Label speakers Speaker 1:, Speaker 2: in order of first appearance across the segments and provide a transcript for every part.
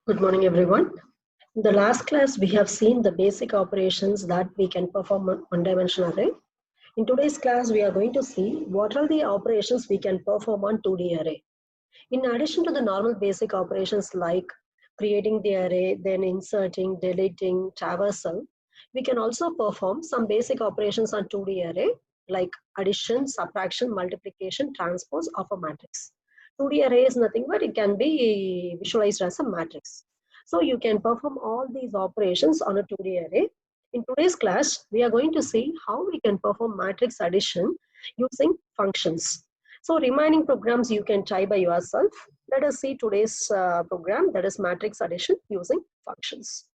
Speaker 1: Good morning, everyone. In the last class, we have seen the basic operations that we can perform on one-dimensional array. In today's class, we are going to see what are the operations we can perform on 2D array. In addition to the normal basic operations like creating the array, then inserting, deleting, traversal, we can also perform some basic operations on 2D array like addition, subtraction, multiplication, transpose of a matrix. 2D array is nothing but it can be visualized as a matrix. So you can perform all these operations on a 2D array. In today's class, we are going to see how we can perform matrix addition using functions. So remaining programs you can try by yourself. Let us see today's program, that is matrix addition using functions.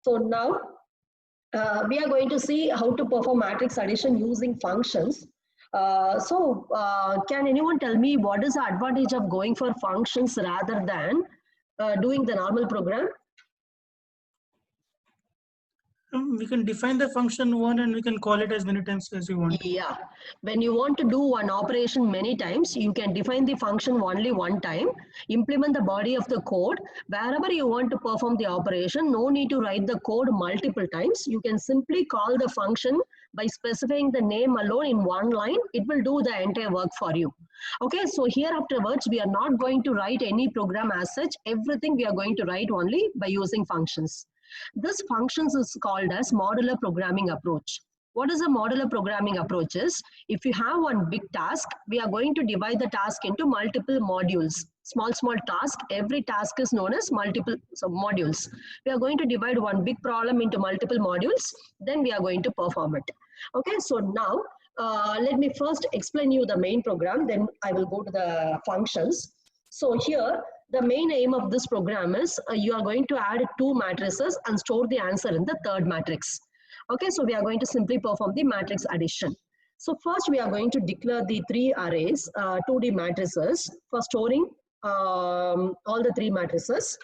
Speaker 1: So now we are going to see how to perform matrix addition using functions. Can anyone tell me what is the advantage of going for functions rather than doing the normal program?
Speaker 2: We can define the function one and we can call it as many times as you want.
Speaker 1: Yeah, when you want to do one operation many times, you can define the function only one time, implement the body of the code. Wherever you want to perform the operation, no need to write the code multiple times. You can simply call the function by specifying the name alone in one line. It will do the entire work for you. Okay, so here afterwards, we are not going to write any program as such. Everything we are going to write only by using functions. This functions is called as modular programming approach. What is a modular programming approach is, if you have one big task, we are going to divide the task into multiple modules. Small task, every task is known as multiple modules. We are going to divide one big problem into multiple modules, then we are going to perform it. Okay, so now let me first explain you the main program, then I will go to the functions. So here, the main aim of this program is you are going to add two matrices and store the answer in the third matrix. Okay, so we are going to simply perform the matrix addition. So first we are going to declare the three arrays, 2D matrices for storing all the three matrices.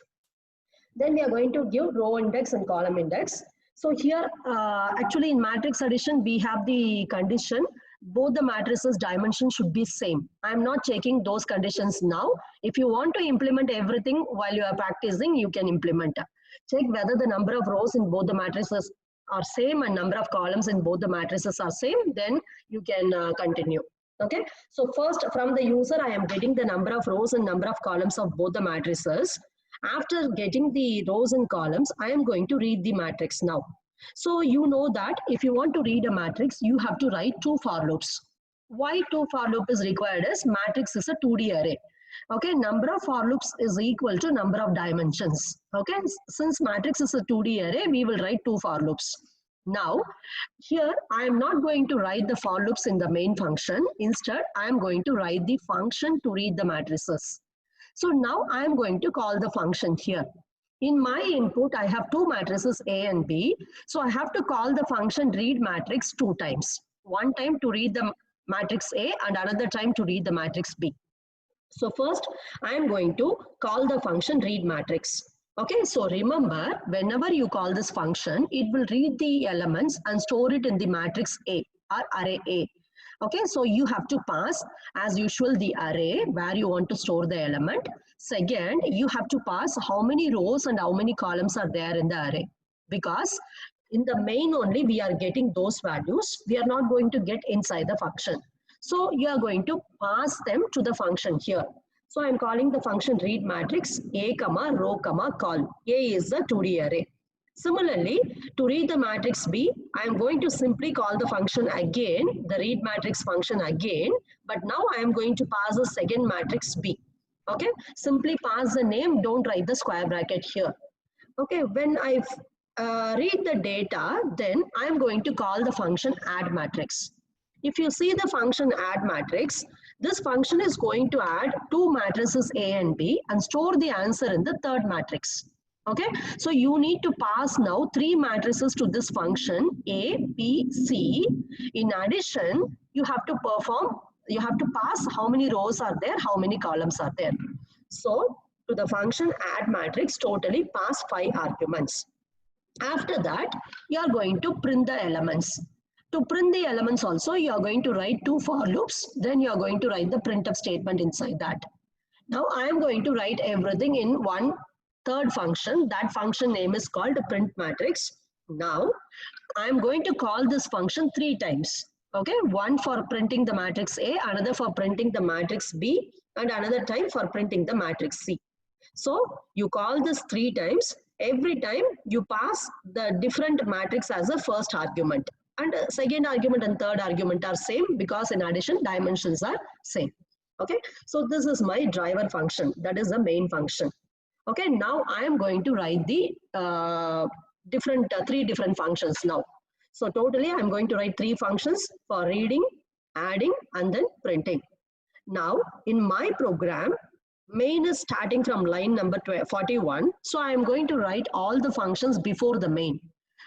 Speaker 1: Then we are going to give row index and column index. So here, actually in matrix addition, we have the condition both the matrices dimension should be same. I am not checking those conditions now. If you want to implement everything while you are practicing, you can implement. Check whether the number of rows in both the matrices are same and number of columns in both the matrices are same, then you can continue. Okay, so first from the user, I am getting the number of rows and number of columns of both the matrices. After getting the rows and columns, I am going to read the matrix now. So you know that if you want to read a matrix, you have to write two for loops. Why two for loop is required is matrix is a 2D array. Okay, number of for loops is equal to number of dimensions. Okay, since matrix is a 2D array, we will write two for loops. Now, here I am not going to write the for loops in the main function. Instead, I am going to write the function to read the matrices. So now I am going to call the function here. In my input, I have two matrices A and B. So I have to call the function read matrix two times. One time to read the matrix A and another time to read the matrix B. So first, I am going to call the function read matrix. Okay, so remember, whenever you call this function, it will read the elements and store it in the matrix A or array A. Okay, so you have to pass as usual the array where you want to store the element. Second, you have to pass how many rows and how many columns are there in the array, because in the main only we are getting those values. We are not going to get inside the function. So you are going to pass them to the function here. So I am calling the function read matrix A, row, column. A is the 2D array. Similarly, to read the matrix B, I am going to simply call the function again, the read matrix function again, but now I am going to pass the second matrix B. Okay, simply pass the name, don't write the square bracket here. Okay, when I read the data, then I am going to call the function add matrix. If you see the function add matrix, this function is going to add two matrices A and B and store the answer in the third matrix. Okay, so you need to pass now three matrices to this function A, B, C. In addition, you have to pass how many rows are there, how many columns are there. So to the function add matrix, totally pass 5 arguments. After that, you are going to print the elements. To print the elements also, you are going to write two for loops. Then you are going to write the printf statement inside that. Now I am going to write everything in one third function. That function name is called print matrix. Now I am going to call this function 3 times. Okay, one for printing the matrix A, another for printing the matrix B, and another time for printing the matrix C. So you call this 3 times. Every time you pass the different matrix as a first argument. And second argument and third argument are same because in addition dimensions are same. Okay, so this is my driver function. That is the main function. Okay, now I am going to write the three different functions now. So totally I am going to write 3 functions for reading, adding, and then printing. Now in my program, main is starting from line number 41. So I am going to write all the functions before the main.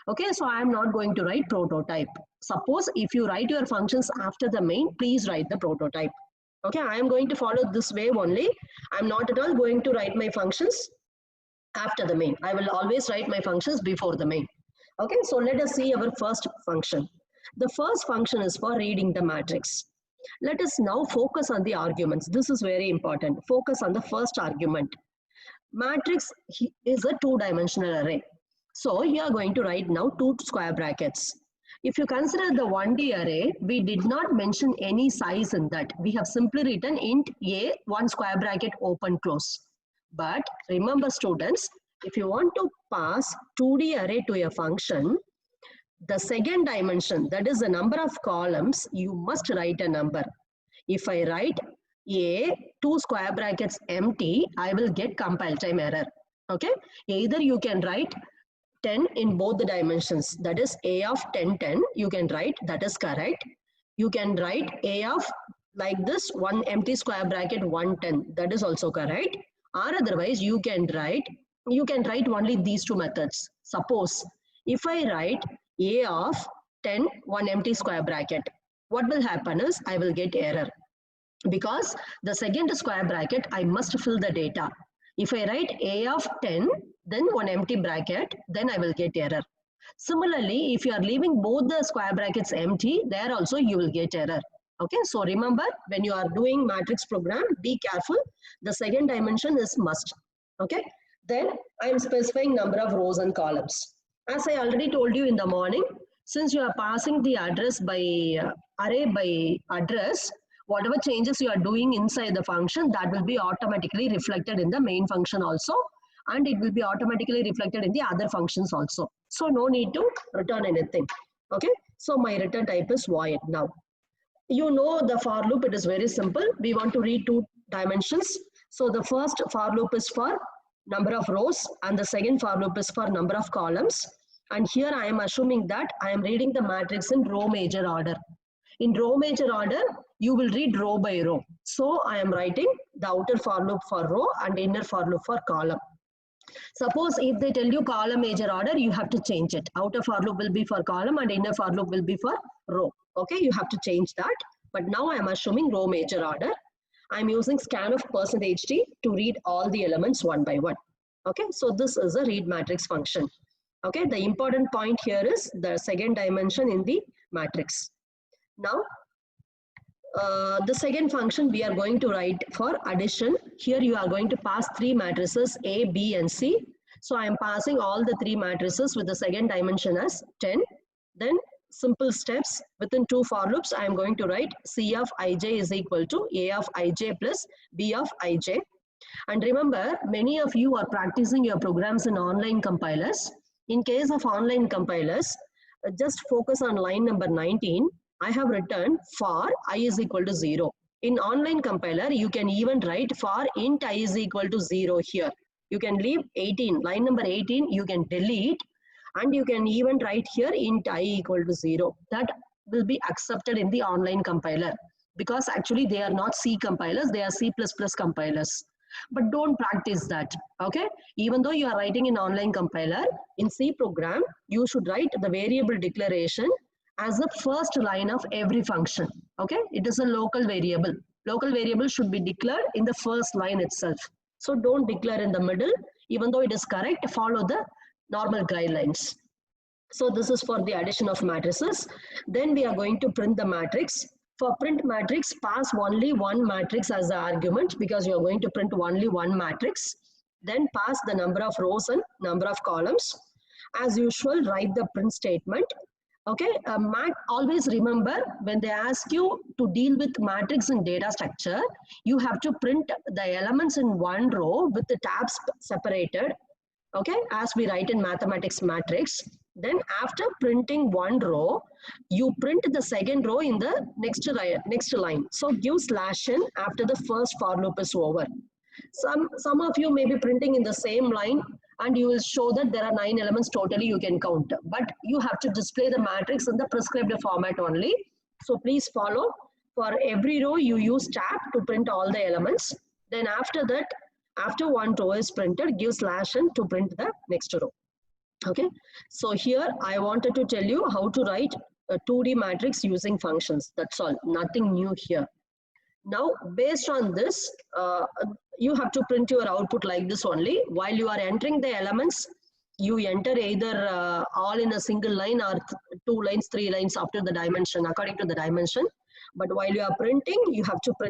Speaker 1: Okay, so I am not going to write prototype. Suppose if you write your functions after the main, please write the prototype. Okay, I am going to follow this way only. I am not at all going to write my functions after the main. I will always write my functions before the main. Okay, so let us see our first function. The first function is for reading the matrix. Let us now focus on the arguments. This is very important. Focus on the first argument. Matrix is a 2-dimensional array. So you are going to write now 2 square brackets. If you consider the 1D array, we did not mention any size in that. We have simply written int a 1 square bracket open close. But remember students, if you want to pass 2D array to a function, the second dimension, that is the number of columns, you must write a number. If I write a 2 square brackets empty, I will get compile time error. Okay, either you can write 10 in both the dimensions, that is a of 10 10, you can write, that is correct. You can write a of like this 1 empty square bracket 110, that is also correct. Or otherwise you can write only these 2 methods. Suppose if I write a of 10 1 empty square bracket, what will happen is I will get error because the second square bracket I must fill the data. If I write a of 10 then 1 empty bracket, then I will get error. Similarly, if you are leaving both the square brackets empty, there also you will get error. Okay, so remember when you are doing matrix program, be careful. The second dimension is must. Okay, then I am specifying number of rows and columns. As I already told you in the morning, since you are passing the address by array by address, whatever changes you are doing inside the function, that will be automatically reflected in the main function also, and it will be automatically reflected in the other functions also. So no need to return anything. Okay, so my return type is void. Now you know the for loop, it is very simple. We want to read 2 dimensions. So the first for loop is for number of rows and the second for loop is for number of columns. And here I am assuming that I am reading the matrix in row major order. In row major order, you will read row by row. So I am writing the outer for loop for row and inner for loop for column. Suppose if they tell you column major order, you have to change it. Outer for loop will be for column and inner for loop will be for row. Okay, you have to change that. But now I am assuming row major order. I am using scanf %t to read all the elements one by one. Okay, so this is a read matrix function. Okay, the important point here is the second dimension in the matrix. Now, the second function we are going to write for addition. Here you are going to pass 3 matrices A, B, and C. So I am passing all the 3 matrices with the second dimension as 10. Then simple steps within 2 for loops, I am going to write C of ij is equal to A of ij plus B of ij. And remember, many of you are practicing your programs in online compilers. In case of online compilers, just focus on line number 19. I have written for I is equal to 0. In online compiler, you can even write for int I is equal to 0 here. You can leave 18, line number 18, you can delete, and you can even write here int I equal to 0. That will be accepted in the online compiler because actually they are not C compilers, they are C++ compilers. But don't practice that, okay? Even though you are writing in online compiler, in C program, you should write the variable declaration as the first line of every function, okay? It is a local variable. Local variable should be declared in the first line itself. So don't declare in the middle. Even though it is correct, follow the normal guidelines. So this is for the addition of matrices. Then we are going to print the matrix. For print matrix, pass only one matrix as the argument because you are going to print only one matrix. Then pass the number of rows and number of columns. As usual, write the print statement. Okay, always remember when they ask you to deal with matrix and data structure, you have to print the elements in one row with the tabs separated. Okay, as we write in mathematics matrix. Then after printing one row, you print the second row in the next line. So give /n after the first for loop is over. Some of you may be printing in the same line and you will show that there are 9 elements totally you can count. But you have to display the matrix in the prescribed format only. So please follow. For every row, you use tab to print all the elements. Then after that, after one row is printed, give /n to print the next row. Okay, so here I wanted to tell you how to write a 2D matrix using functions. That's all, nothing new here. Now, based on this, you have to print your output like this only. While you are entering the elements, you enter either all in a single line or 2 lines, 3 lines after the dimension, according to the dimension. But while you are printing, you have to print